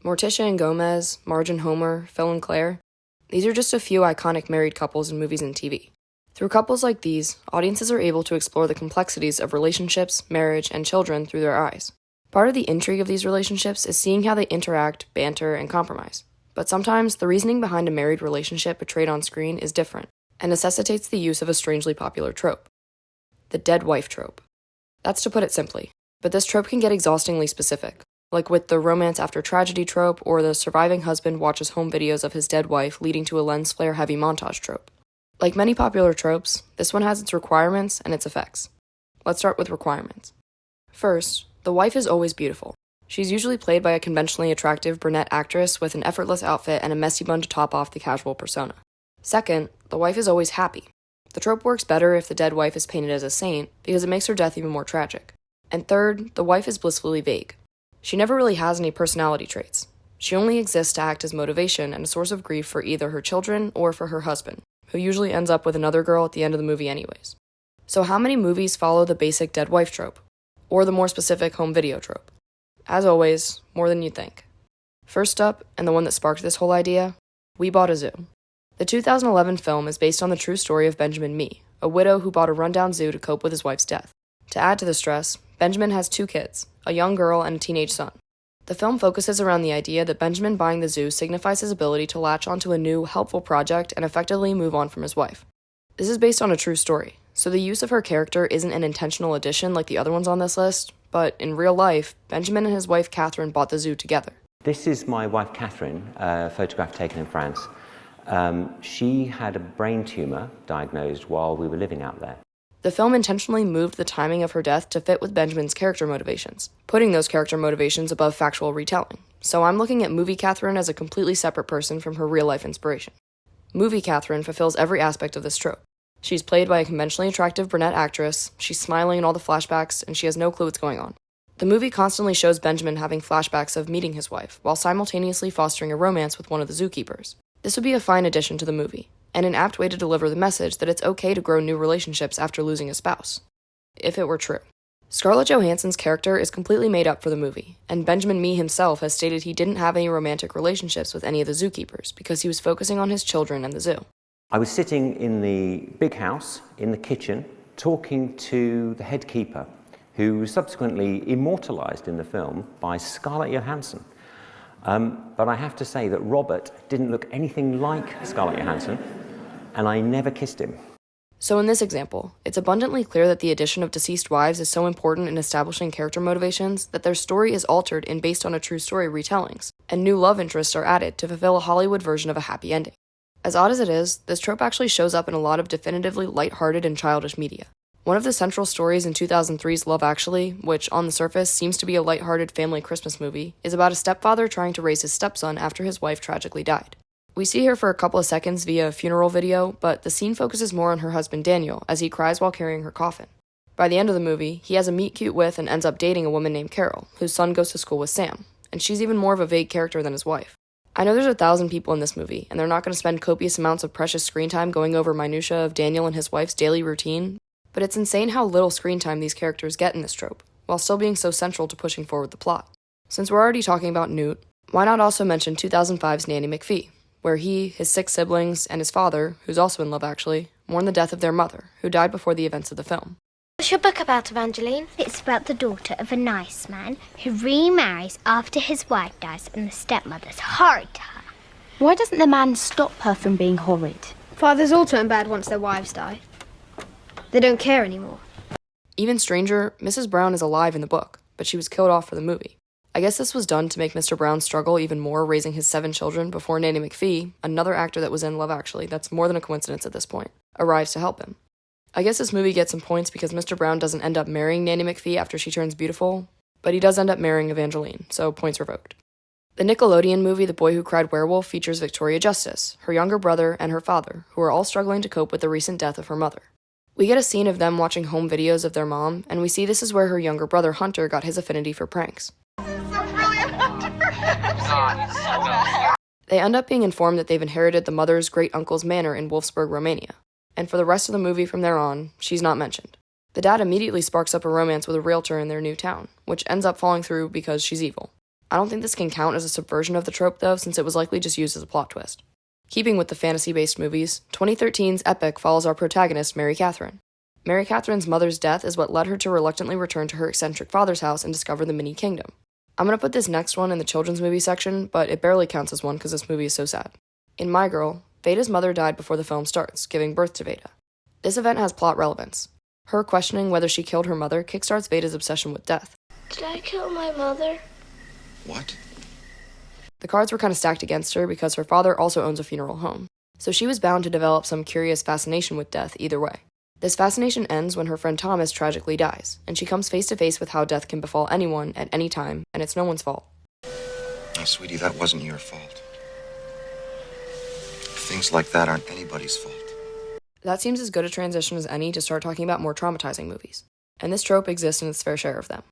Morticia and Gomez, Marge and Homer, Phil and Claire. These are just a few iconic married couples in movies and TV. Through couples like these, audiences are able to explore the complexities of relationships, marriage, and children through their eyes. Part of the intrigue of these relationships is seeing how they interact, banter, and compromise. But sometimes, the reasoning behind a married relationship portrayed on screen is different, and necessitates the use of a strangely popular trope. The dead wife trope. That's to put it simply, but this trope can get exhaustingly specific, like with the romance after tragedy trope or the surviving husband watches home videos of his dead wife leading to a lens flare heavy montage trope. Like many popular tropes, this one has its requirements and its effects. Let's start with requirements. First, the wife is always beautiful. She's usually played by a conventionally attractive brunette actress with an effortless outfit and a messy bun to top off the casual persona. Second, the wife is always happy. The trope works better if the dead wife is painted as a saint because it makes her death even more tragic. And third, the wife is blissfully vague. She never really has any personality traits. She only exists to act as motivation and a source of grief for either her children or for her husband, who usually ends up with another girl at the end of the movie anyways. So how many movies follow the basic dead wife trope? Or the more specific home video trope? As always, more than you'd think. First up, and the one that sparked this whole idea, We Bought a Zoo. The 2011 film is based on the true story of Benjamin Mee, a widow who bought a rundown zoo to cope with his wife's death. To add to the stress, Benjamin has 2 kids, a young girl and a teenage son. The film focuses around the idea that Benjamin buying the zoo signifies his ability to latch onto a new, helpful project and effectively move on from his wife. This is based on a true story, so the use of her character isn't an intentional addition like the other ones on this list, but in real life, Benjamin and his wife Catherine bought the zoo together. This is my wife Catherine, a photograph taken in France. She had a brain tumor diagnosed while we were living out there. The film intentionally moved the timing of her death to fit with Benjamin's character motivations, putting those character motivations above factual retelling. So I'm looking at movie Catherine as a completely separate person from her real-life inspiration. Movie Catherine fulfills every aspect of this trope. She's played by a conventionally attractive brunette actress, she's smiling in all the flashbacks, and she has no clue what's going on. The movie constantly shows Benjamin having flashbacks of meeting his wife, while simultaneously fostering a romance with one of the zookeepers. This would be a fine addition to the movie, and an apt way to deliver the message that it's okay to grow new relationships after losing a spouse. If it were true. Scarlett Johansson's character is completely made up for the movie, and Benjamin Mee himself has stated he didn't have any romantic relationships with any of the zookeepers because he was focusing on his children and the zoo. I was sitting in the big house, in the kitchen, talking to the head keeper, who was subsequently immortalized in the film by Scarlett Johansson. But I have to say that Robert didn't look anything like Scarlett Johansson, and I never kissed him. So in this example, it's abundantly clear that the addition of deceased wives is so important in establishing character motivations that their story is altered and based on a true story retellings, and new love interests are added to fulfill a Hollywood version of a happy ending. As odd as it is, this trope actually shows up in a lot of definitively lighthearted and childish media. One of the central stories in 2003's Love Actually, which on the surface seems to be a lighthearted family Christmas movie, is about a stepfather trying to raise his stepson after his wife tragically died. We see her for a couple of seconds via a funeral video, but the scene focuses more on her husband Daniel as he cries while carrying her coffin. By the end of the movie, he has a meet-cute with and ends up dating a woman named Carol, whose son goes to school with Sam, and she's even more of a vague character than his wife. I know there's 1,000 people in this movie, and they're not going to spend copious amounts of precious screen time going over minutiae of Daniel and his wife's daily routine, but it's insane how little screen time these characters get in this trope, while still being so central to pushing forward the plot. Since we're already talking about Newt, why not also mention 2005's Nanny McPhee, where he, his 6 siblings, and his father, who's also in Love Actually, mourn the death of their mother, who died before the events of the film. What's your book about, Evangeline? It's about the daughter of a nice man who remarries after his wife dies and the stepmother's horrid to her. Why doesn't the man stop her from being horrid? Fathers all turn bad once their wives die. They don't care anymore. Even stranger, Mrs. Brown is alive in the book, but she was killed off for the movie. I guess this was done to make Mr. Brown struggle even more raising his 7 children before Nanny McPhee, another actor that was in Love Actually, that's more than a coincidence at this point, arrives to help him. I guess this movie gets some points because Mr. Brown doesn't end up marrying Nanny McPhee after she turns beautiful, but he does end up marrying Evangeline, so points revoked. The Nickelodeon movie The Boy Who Cried Werewolf features Victoria Justice, her younger brother, and her father, who are all struggling to cope with the recent death of her mother. We get a scene of them watching home videos of their mom, and we see this is where her younger brother Hunter got his affinity for pranks. They end up being informed that they've inherited the mother's great-uncle's manor in Wolfsburg, Romania, and for the rest of the movie from there on, she's not mentioned. The dad immediately sparks up a romance with a realtor in their new town, which ends up falling through because she's evil. I don't think this can count as a subversion of the trope, though, since it was likely just used as a plot twist. Keeping with the fantasy-based movies, 2013's Epic follows our protagonist, Mary Catherine. Mary Catherine's mother's death is what led her to reluctantly return to her eccentric father's house and discover the mini kingdom. I'm going to put this next one in the children's movie section, but it barely counts as one because this movie is so sad. In My Girl, Veda's mother died before the film starts, giving birth to Veda. This event has plot relevance. Her questioning whether she killed her mother kickstarts Veda's obsession with death. Did I kill my mother? What? The cards were kind of stacked against her because her father also owns a funeral home, so she was bound to develop some curious fascination with death either way. This fascination ends when her friend Thomas tragically dies, and she comes face to face with how death can befall anyone at any time, and it's no one's fault. Oh, sweetie, that wasn't your fault. Things like that aren't anybody's fault. That seems as good a transition as any to start talking about more traumatizing movies, and this trope exists in its fair share of them.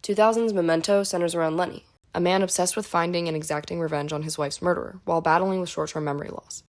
2000's Memento centers around Lenny, a man obsessed with finding and exacting revenge on his wife's murderer while battling with short-term memory loss.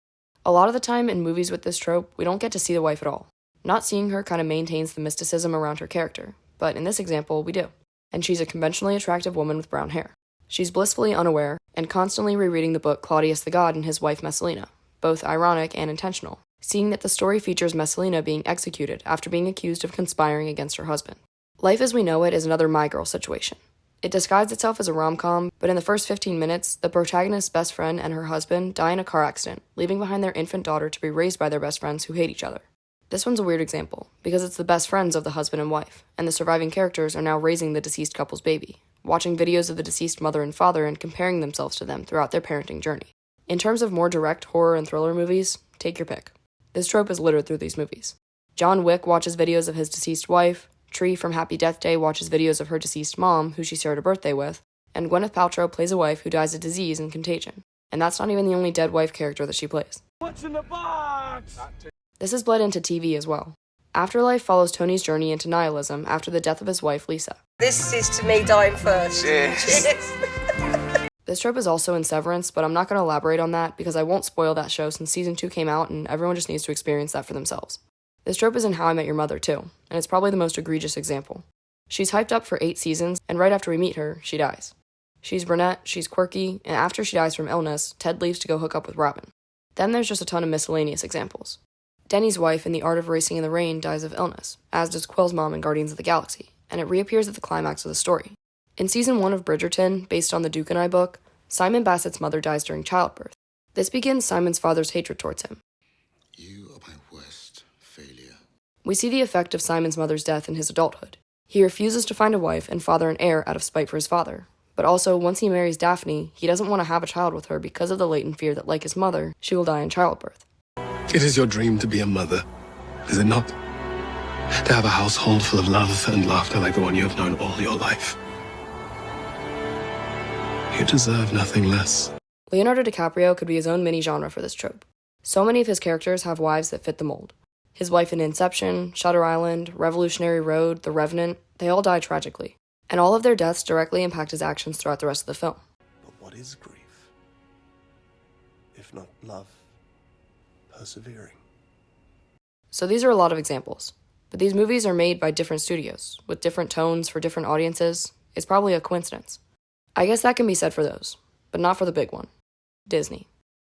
A lot of the time in movies with this trope, we don't get to see the wife at all. Not seeing her kind of maintains the mysticism around her character, but in this example, we do. And she's a conventionally attractive woman with brown hair. She's blissfully unaware and constantly rereading the book Claudius the God and his wife Messalina, both ironic and intentional, seeing that the story features Messalina being executed after being accused of conspiring against her husband. Life as We Know It is another My Girl situation. It disguised itself as a rom-com, but in the first 15 minutes, the protagonist's best friend and her husband die in a car accident, leaving behind their infant daughter to be raised by their best friends who hate each other. This one's a weird example, because it's the best friends of the husband and wife, and the surviving characters are now raising the deceased couple's baby, watching videos of the deceased mother and father and comparing themselves to them throughout their parenting journey. In terms of more direct horror and thriller movies, take your pick. This trope is littered through these movies. John Wick watches videos of his deceased wife, Tree from Happy Death Day watches videos of her deceased mom, who she shared a birthday with, and Gwyneth Paltrow plays a wife who dies of disease in Contagion. And that's not even the only dead wife character that she plays. What's in the box? This has bled into TV as well. Afterlife follows Tony's journey into nihilism after the death of his wife, Lisa. This is to me dying first. Cheers. This trope is also in Severance, but I'm not going to elaborate on that because I won't spoil that show since season 2 came out and everyone just needs to experience that for themselves. This trope is in How I Met Your Mother too, and it's probably the most egregious example. She's hyped up for 8 seasons, and right after we meet her, she dies. She's brunette, she's quirky, and after she dies from illness, Ted leaves to go hook up with Robin. Then there's just a ton of miscellaneous examples. Denny's wife in The Art of Racing in the Rain dies of illness, as does Quill's mom in Guardians of the Galaxy, and it reappears at the climax of the story. In season 1 of Bridgerton, based on the Duke and I book, Simon Bassett's mother dies during childbirth. This begins Simon's father's hatred towards him. You are my worst failure. We see the effect of Simon's mother's death in his adulthood. He refuses to find a wife and father an heir out of spite for his father. But also, once he marries Daphne, he doesn't want to have a child with her because of the latent fear that, like his mother, she will die in childbirth. It is your dream to be a mother, is it not? To have a household full of love and laughter like the one you have known all your life. You deserve nothing less. Leonardo DiCaprio could be his own mini-genre for this trope. So many of his characters have wives that fit the mold. His wife in Inception, Shutter Island, Revolutionary Road, The Revenant, they all die tragically. And all of their deaths directly impact his actions throughout the rest of the film. But what is grief? If not love, persevering. So these are a lot of examples. But these movies are made by different studios, with different tones for different audiences. It's probably a coincidence. I guess that can be said for those, but not for the big one. Disney.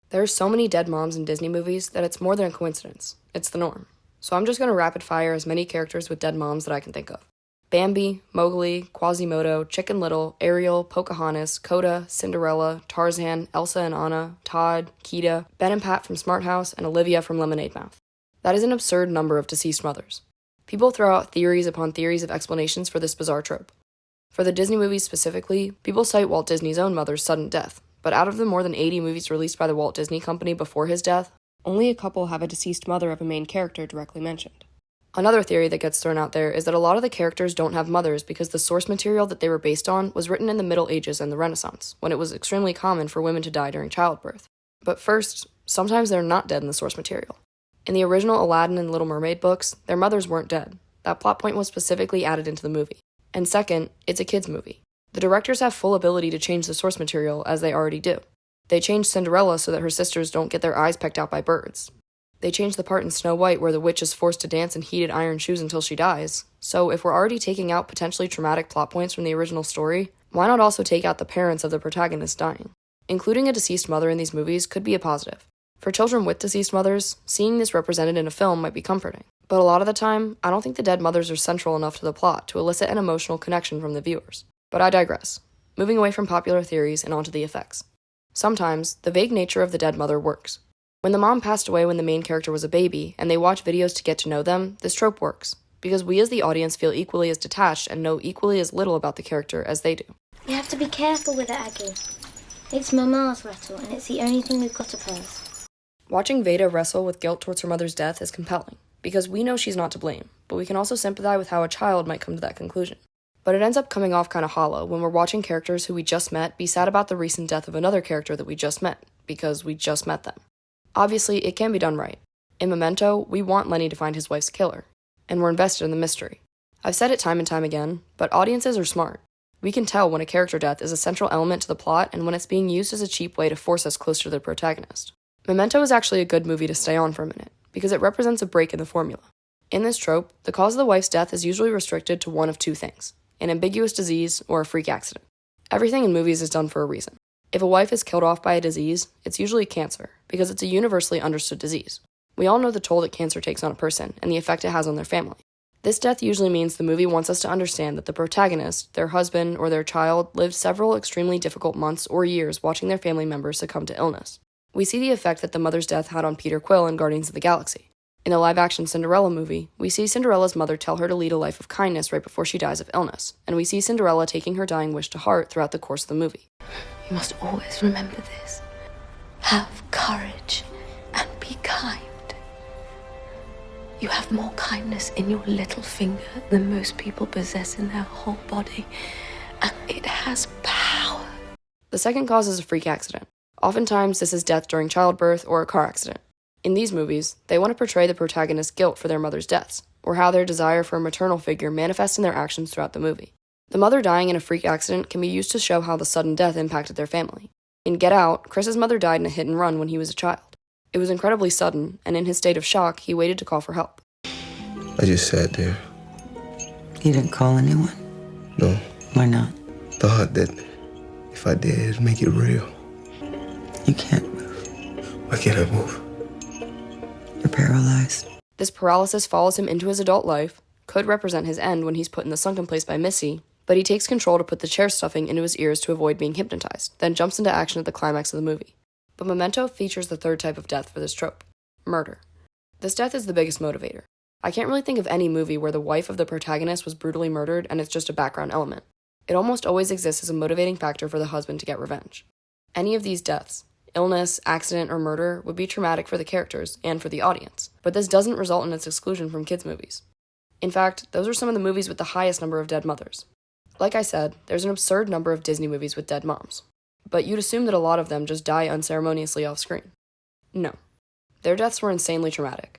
There are so many dead moms in Disney movies that it's more than a coincidence. It's the norm. So I'm just going to rapid fire as many characters with dead moms that I can think of. Bambi, Mowgli, Quasimodo, Chicken Little, Ariel, Pocahontas, Coda, Cinderella, Tarzan, Elsa and Anna, Todd, Kida, Ben and Pat from Smart House, and Olivia from Lemonade Mouth. That is an absurd number of deceased mothers. People throw out theories upon theories of explanations for this bizarre trope. For the Disney movies specifically, people cite Walt Disney's own mother's sudden death, but out of the more than 80 movies released by the Walt Disney Company before his death, only a couple have a deceased mother of a main character directly mentioned. Another theory that gets thrown out there is that a lot of the characters don't have mothers because the source material that they were based on was written in the Middle Ages and the Renaissance, when it was extremely common for women to die during childbirth. But first, sometimes they're not dead in the source material. In the original Aladdin and Little Mermaid books, their mothers weren't dead. That plot point was specifically added into the movie. And second, it's a kids' movie. The directors have full ability to change the source material, as they already do. They changed Cinderella so that her sisters don't get their eyes pecked out by birds. They changed the part in Snow White where the witch is forced to dance in heated iron shoes until she dies. So if we're already taking out potentially traumatic plot points from the original story, Why not also take out the parents of the protagonist dying? Including a deceased mother in these movies could be a positive. For children with deceased mothers, seeing this represented in a film might be comforting. But a lot of the time, I don't think the dead mothers are central enough to the plot to elicit an emotional connection from the viewers. But I digress. Moving away from popular theories and onto the effects. Sometimes, the vague nature of the dead mother works. When the mom passed away when the main character was a baby, and they watch videos to get to know them, this trope works, because we as the audience feel equally as detached and know equally as little about the character as they do. You have to be careful with it, Aggie. It's Mama's rattle, and it's the only thing we've got of hers. Watching Veda wrestle with guilt towards her mother's death is compelling, because we know she's not to blame, but we can also sympathize with how a child might come to that conclusion. But it ends up coming off kind of hollow when we're watching characters who we just met be sad about the recent death of another character that we just met, because we just met them. Obviously, it can be done right. In Memento, we want Lenny to find his wife's killer, and we're invested in the mystery. I've said it time and time again, but audiences are smart. We can tell when a character death is a central element to the plot and when it's being used as a cheap way to force us closer to the protagonist. Memento is actually a good movie to stay on for a minute, because it represents a break in the formula. In this trope, the cause of the wife's death is usually restricted to one of two things: an ambiguous disease or a freak accident. Everything in movies is done for a reason. If a wife is killed off by a disease, it's usually cancer, because it's a universally understood disease. We all know the toll that cancer takes on a person and the effect it has on their family. This death usually means the movie wants us to understand that the protagonist, their husband, or their child lived several extremely difficult months or years watching their family members succumb to illness. We see the effect that the mother's death had on Peter Quill in Guardians of the Galaxy. In the live-action Cinderella movie, we see Cinderella's mother tell her to lead a life of kindness right before she dies of illness, and we see Cinderella taking her dying wish to heart throughout the course of the movie. You must always remember this. Have courage and be kind. You have more kindness in your little finger than most people possess in their whole body, and it has power. The second cause is a freak accident. Oftentimes, this is death during childbirth or a car accident. In these movies, they want to portray the protagonist's guilt for their mother's deaths, or how their desire for a maternal figure manifests in their actions throughout the movie. The mother dying in a freak accident can be used to show how the sudden death impacted their family. In Get Out, Chris's mother died in a hit and run when he was a child. It was incredibly sudden, and in his state of shock, he waited to call for help. I just sat there. You didn't call anyone? No. Why not? Thought that if I did, it'd make it real. You can't move. Why can't I move? You're paralyzed. This paralysis follows him into his adult life, could represent his end when he's put in the sunken place by Missy, but he takes control to put the chair stuffing into his ears to avoid being hypnotized, then jumps into action at the climax of the movie. But Memento features the third type of death for this trope: murder. This death is the biggest motivator. I can't really think of any movie where the wife of the protagonist was brutally murdered and it's just a background element. It almost always exists as a motivating factor for the husband to get revenge. Any of these deaths, illness, accident, or murder, would be traumatic for the characters and for the audience, but this doesn't result in its exclusion from kids' movies. In fact, those are some of the movies with the highest number of dead mothers. Like I said, there's an absurd number of Disney movies with dead moms, but you'd assume that a lot of them just die unceremoniously off screen. No. Their deaths were insanely traumatic.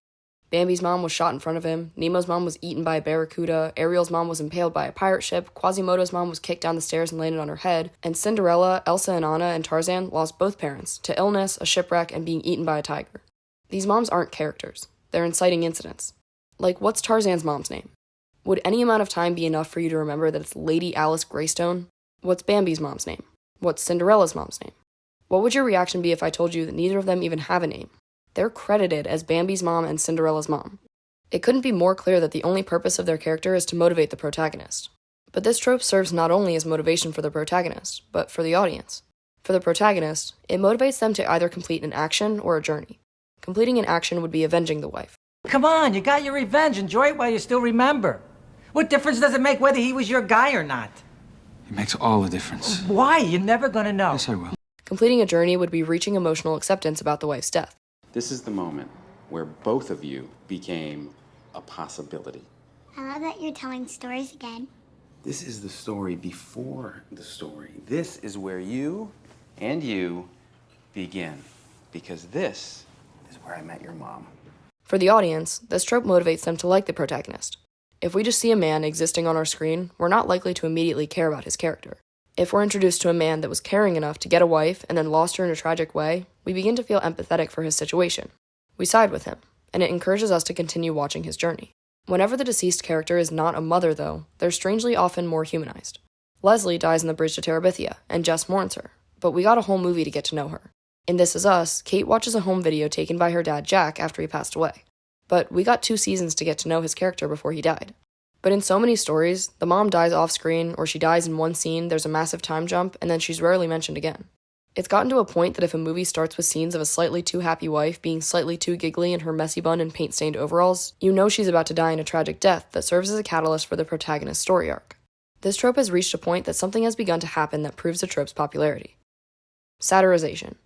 Bambi's mom was shot in front of him, Nemo's mom was eaten by a barracuda, Ariel's mom was impaled by a pirate ship, Quasimodo's mom was kicked down the stairs and landed on her head, and Cinderella, Elsa and Anna, and Tarzan lost both parents to illness, a shipwreck, and being eaten by a tiger. These moms aren't characters. They're inciting incidents. Like, what's Tarzan's mom's name? Would any amount of time be enough for you to remember that it's Lady Alice Greystone? What's Bambi's mom's name? What's Cinderella's mom's name? What would your reaction be if I told you that neither of them even have a name? They're credited as Bambi's mom and Cinderella's mom. It couldn't be more clear that the only purpose of their character is to motivate the protagonist. But this trope serves not only as motivation for the protagonist, but for the audience. For the protagonist, it motivates them to either complete an action or a journey. Completing an action would be avenging the wife. Come on, you got your revenge. Enjoy it while you still remember. What difference does it make whether he was your guy or not? It makes all the difference. Why? You're never gonna know. Yes, I will. Completing a journey would be reaching emotional acceptance about the wife's death. This is the moment where both of you became a possibility. I love that you're telling stories again. This is the story before the story. This is where you and you begin. Because this is where I met your mom. For the audience, this trope motivates them to like the protagonist. If we just see a man existing on our screen, we're not likely to immediately care about his character. If we're introduced to a man that was caring enough to get a wife and then lost her in a tragic way, we begin to feel empathetic for his situation. We side with him, and it encourages us to continue watching his journey. Whenever the deceased character is not a mother, though, they're strangely often more humanized. Leslie dies in the bridge to Terabithia, and Jess mourns her, but we got a whole movie to get to know her. In This Is Us, Kate watches a home video taken by her dad Jack after he passed away, but we got 2 seasons to get to know his character before he died. But in so many stories, the mom dies off-screen, or she dies in one scene, there's a massive time jump, and then she's rarely mentioned again. It's gotten to a point that if a movie starts with scenes of a slightly too happy wife being slightly too giggly in her messy bun and paint-stained overalls, you know she's about to die in a tragic death that serves as a catalyst for the protagonist's story arc. This trope has reached a point that something has begun to happen that proves the trope's popularity. Satirization.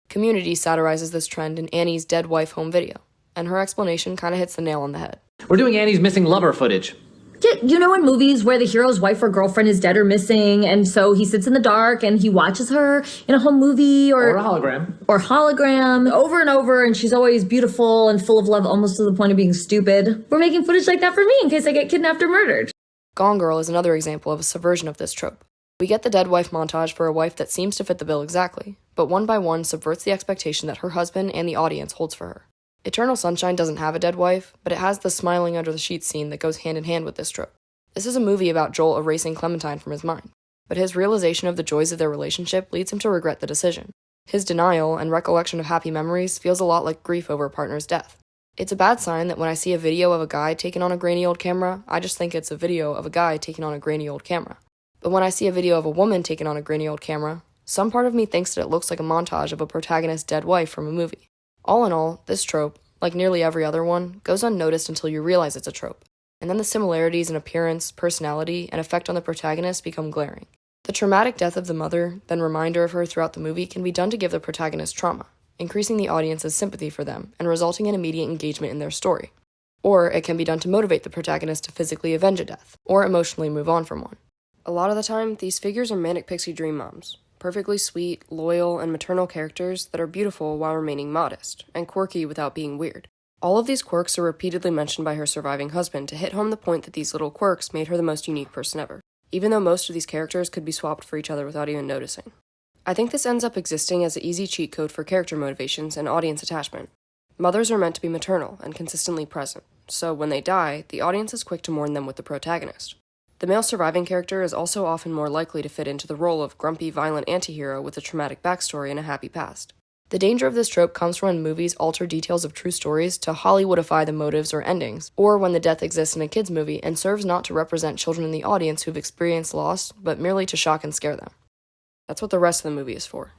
Community satirizes this trend in Annie's dead wife home video, and her explanation kinda hits the nail on the head. We're doing Annie's missing lover footage. Yeah, you know, in movies where the hero's wife or girlfriend is dead or missing, and so he sits in the dark and he watches her in a home movie or a hologram. Or hologram over and over, and she's always beautiful and full of love, almost to the point of being stupid. We're making footage like that for me in case I get kidnapped or murdered. Gone Girl is another example of a subversion of this trope. We get the dead wife montage for a wife that seems to fit the bill exactly, but one by one subverts the expectation that her husband and the audience holds for her. Eternal Sunshine doesn't have a dead wife, but it has the smiling under the sheets scene that goes hand in hand with this trope. This is a movie about Joel erasing Clementine from his mind, but his realization of the joys of their relationship leads him to regret the decision. His denial and recollection of happy memories feels a lot like grief over a partner's death. It's a bad sign that when I see a video of a guy taken on a grainy old camera, I just think it's a video of a guy taken on a grainy old camera. But when I see a video of a woman taken on a grainy old camera, some part of me thinks that it looks like a montage of a protagonist's dead wife from a movie. All in all, this trope, like nearly every other one, goes unnoticed until you realize it's a trope, and then the similarities in appearance, personality, and effect on the protagonist become glaring. The traumatic death of the mother, then reminder of her throughout the movie, can be done to give the protagonist trauma, increasing the audience's sympathy for them and resulting in immediate engagement in their story. Or it can be done to motivate the protagonist to physically avenge a death, or emotionally move on from one. A lot of the time, these figures are manic pixie dream moms, perfectly sweet, loyal, and maternal characters that are beautiful while remaining modest, and quirky without being weird. All of these quirks are repeatedly mentioned by her surviving husband to hit home the point that these little quirks made her the most unique person ever, even though most of these characters could be swapped for each other without even noticing. I think this ends up existing as an easy cheat code for character motivations and audience attachment. Mothers are meant to be maternal and consistently present, so when they die, the audience is quick to mourn them with the protagonist. The male surviving character is also often more likely to fit into the role of grumpy, violent antihero with a traumatic backstory and a happy past. The danger of this trope comes from when movies alter details of true stories to Hollywoodify the motives or endings, or when the death exists in a kids' movie and serves not to represent children in the audience who've experienced loss, but merely to shock and scare them. That's what the rest of the movie is for.